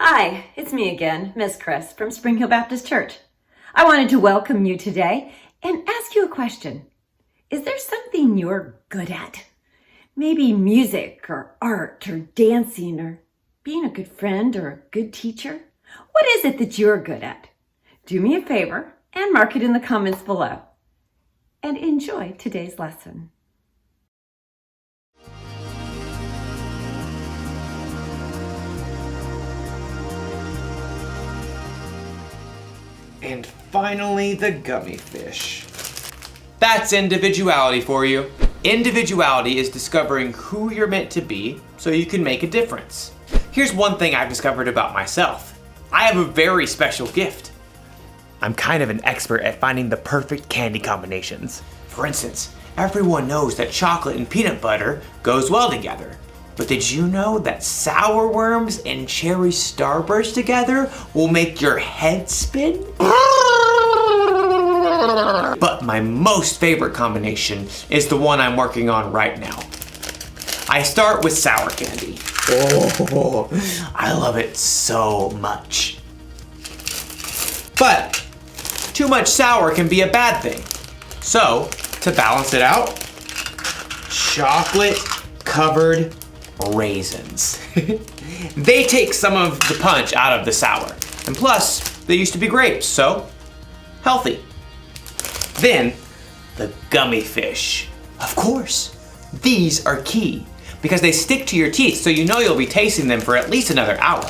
Hi, it's me again, Miss Chris from Spring Hill Baptist Church. I wanted to welcome you today and ask you a question. Is there something you're good at? Maybe music or art or dancing or being a good friend or a good teacher? What is it that you're good at? Do me a favor and mark it in the comments below. And enjoy today's lesson. And finally, the gummy fish. That's individuality for you. Individuality is discovering who you're meant to be so you can make a difference. Here's one thing I've discovered about myself. I have a very special gift. I'm kind of an expert at finding the perfect candy combinations. For instance, everyone knows that chocolate and peanut butter goes well together. But did you know that sour worms and cherry starburst together will make your head spin? But my most favorite combination is the one I'm working on right now. I start with sour candy. Oh, I love it so much. But too much sour can be a bad thing. So, to balance it out, chocolate covered raisins. They take some of the punch out of the sour. And plus, they used to be grapes, so healthy. Then, the gummy fish. Of course, these are key because they stick to your teeth, so you know you'll be tasting them for at least another hour.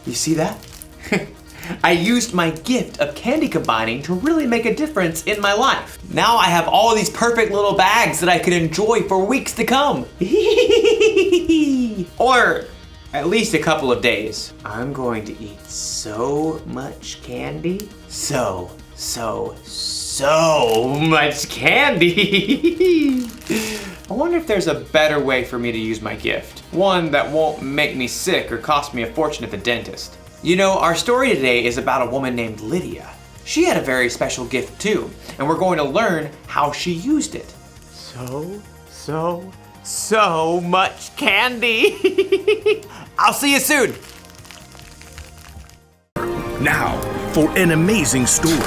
You see that? I used my gift of candy combining to really make a difference in my life. Now I have all these perfect little bags that I can enjoy for weeks to come. Or at least a couple of days. I'm going to eat so much candy. So much candy. I wonder if there's a better way for me to use my gift. One that won't make me sick or cost me a fortune at the dentist. You know, our story today is about a woman named Lydia. She had a very special gift too, and we're going to learn how she used it. So much candy. I'll see you soon. Now, for an amazing story,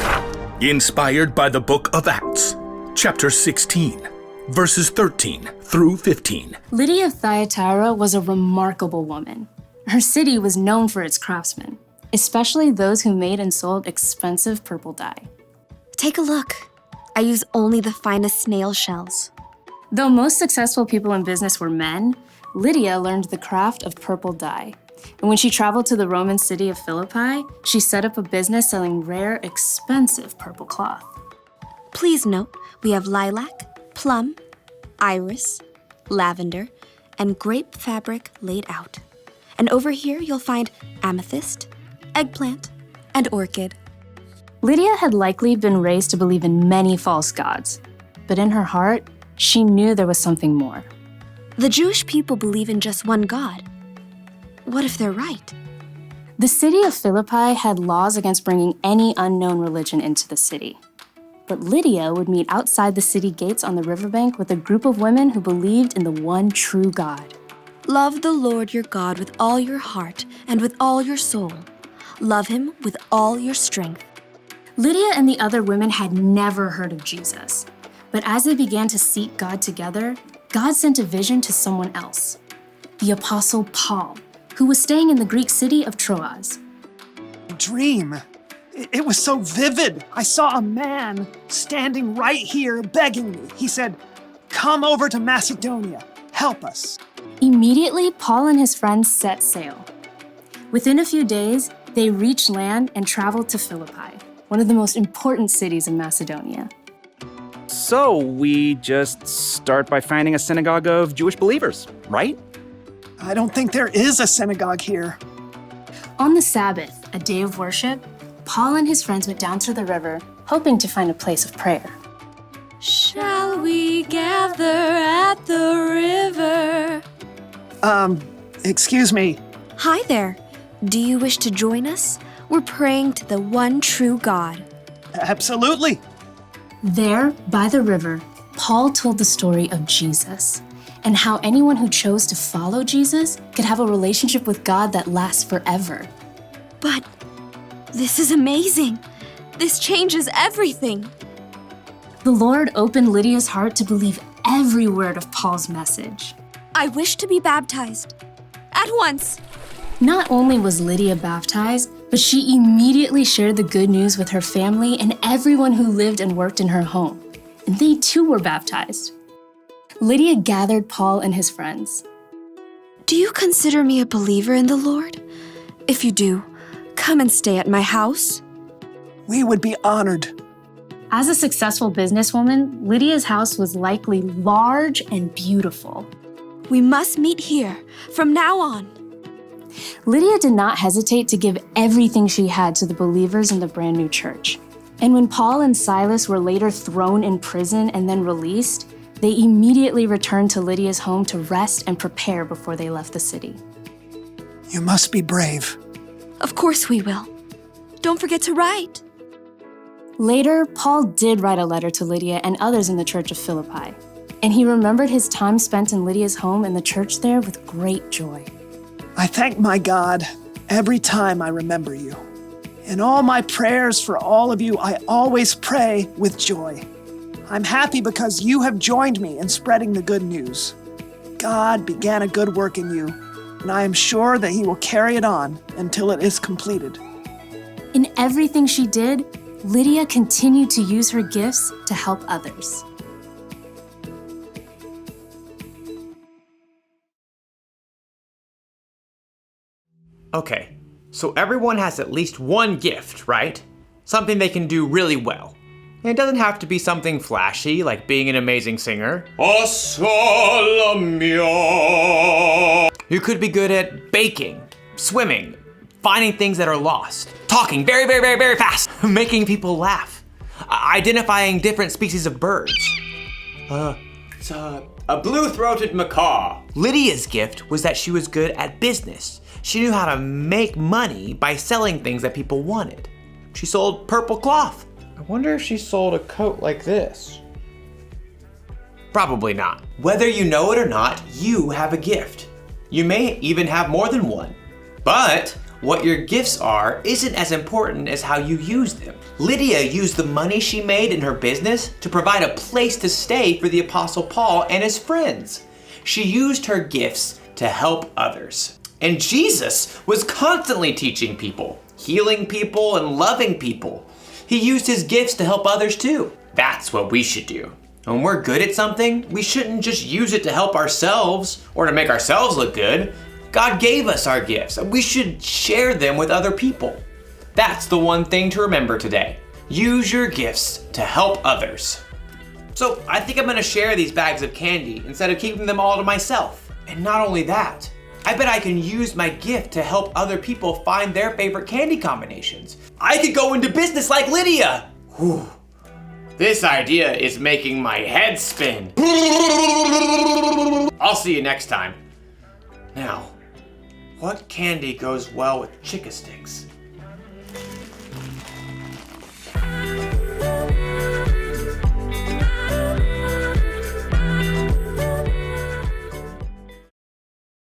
inspired by the book of Acts, chapter 16, verses 13 through 15. Lydia of Thyatira was a remarkable woman. Her city was known for its craftsmen, especially those who made and sold expensive purple dye. Take a look. I use only the finest snail shells. Though most successful people in business were men, Lydia learned the craft of purple dye. And when she traveled to the Roman city of Philippi, she set up a business selling rare, expensive purple cloth. Please note, we have lilac, plum, iris, lavender, and grape fabric laid out. And over here, you'll find amethyst, eggplant, and orchid. Lydia had likely been raised to believe in many false gods, but in her heart, she knew there was something more. The Jewish people believe in just one God. What if they're right? The city of Philippi had laws against bringing any unknown religion into the city. But Lydia would meet outside the city gates on the riverbank with a group of women who believed in the one true God. Love the Lord your God with all your heart and with all your soul. Love him with all your strength. Lydia and the other women had never heard of Jesus. But as they began to seek God together, God sent a vision to someone else, the Apostle Paul, who was staying in the Greek city of Troas. Dream. It was so vivid. I saw a man standing right here begging me. He said, "Come over to Macedonia. Help us." Immediately, Paul and his friends set sail. Within a few days, they reached land and traveled to Philippi, one of the most important cities in Macedonia. So we just start by finding a synagogue of Jewish believers, right? I don't think there is a synagogue here. On the Sabbath, a day of worship, Paul and his friends went down to the river, hoping to find a place of prayer. Shall we gather at the river? Excuse me. Hi there. Do you wish to join us? We're praying to the one true God. Absolutely. There, by the river, Paul told the story of Jesus and how anyone who chose to follow Jesus could have a relationship with God that lasts forever. But this is amazing. This changes everything. The Lord opened Lydia's heart to believe every word of Paul's message. I wish to be baptized. At once. Not only was Lydia baptized, but she immediately shared the good news with her family and everyone who lived and worked in her home. And they too were baptized. Lydia gathered Paul and his friends. Do you consider me a believer in the Lord? If you do, come and stay at my house. We would be honored. As a successful businesswoman, Lydia's house was likely large and beautiful. We must meet here from now on. Lydia did not hesitate to give everything she had to the believers in the brand new church. And when Paul and Silas were later thrown in prison and then released, they immediately returned to Lydia's home to rest and prepare before they left the city. You must be brave. Of course we will. Don't forget to write. Later, Paul did write a letter to Lydia and others in the church of Philippi, and he remembered his time spent in Lydia's home and the church there with great joy. I thank my God every time I remember you. In all my prayers for all of you, I always pray with joy. I'm happy because you have joined me in spreading the good news. God began a good work in you, and I am sure that he will carry it on until it is completed. In everything she did, Lydia continued to use her gifts to help others. Okay, so everyone has at least one gift, right? Something they can do really well. And it doesn't have to be something flashy, like being an amazing singer. O sole mio. You could be good at baking, swimming, finding things that are lost, talking very, very, very, very fast, making people laugh, identifying different species of birds. It's a blue-throated macaw. Lydia's gift was that she was good at business. She knew how to make money by selling things that people wanted. She sold purple cloth. I wonder if she sold a coat like this. Probably not. Whether you know it or not, you have a gift. You may even have more than one. But what your gifts are isn't as important as how you use them. Lydia used the money she made in her business to provide a place to stay for the Apostle Paul and his friends. She used her gifts to help others. And Jesus was constantly teaching people, healing people, and loving people. He used his gifts to help others too. That's what we should do. When we're good at something, we shouldn't just use it to help ourselves or to make ourselves look good. God gave us our gifts, and we should share them with other people. That's the one thing to remember today. Use your gifts to help others. So I think I'm gonna share these bags of candy instead of keeping them all to myself. And not only that, I bet I can use my gift to help other people find their favorite candy combinations. I could go into business like Lydia. Whew. This idea is making my head spin. I'll see you next time. Now, what candy goes well with Chick-a-Sticks?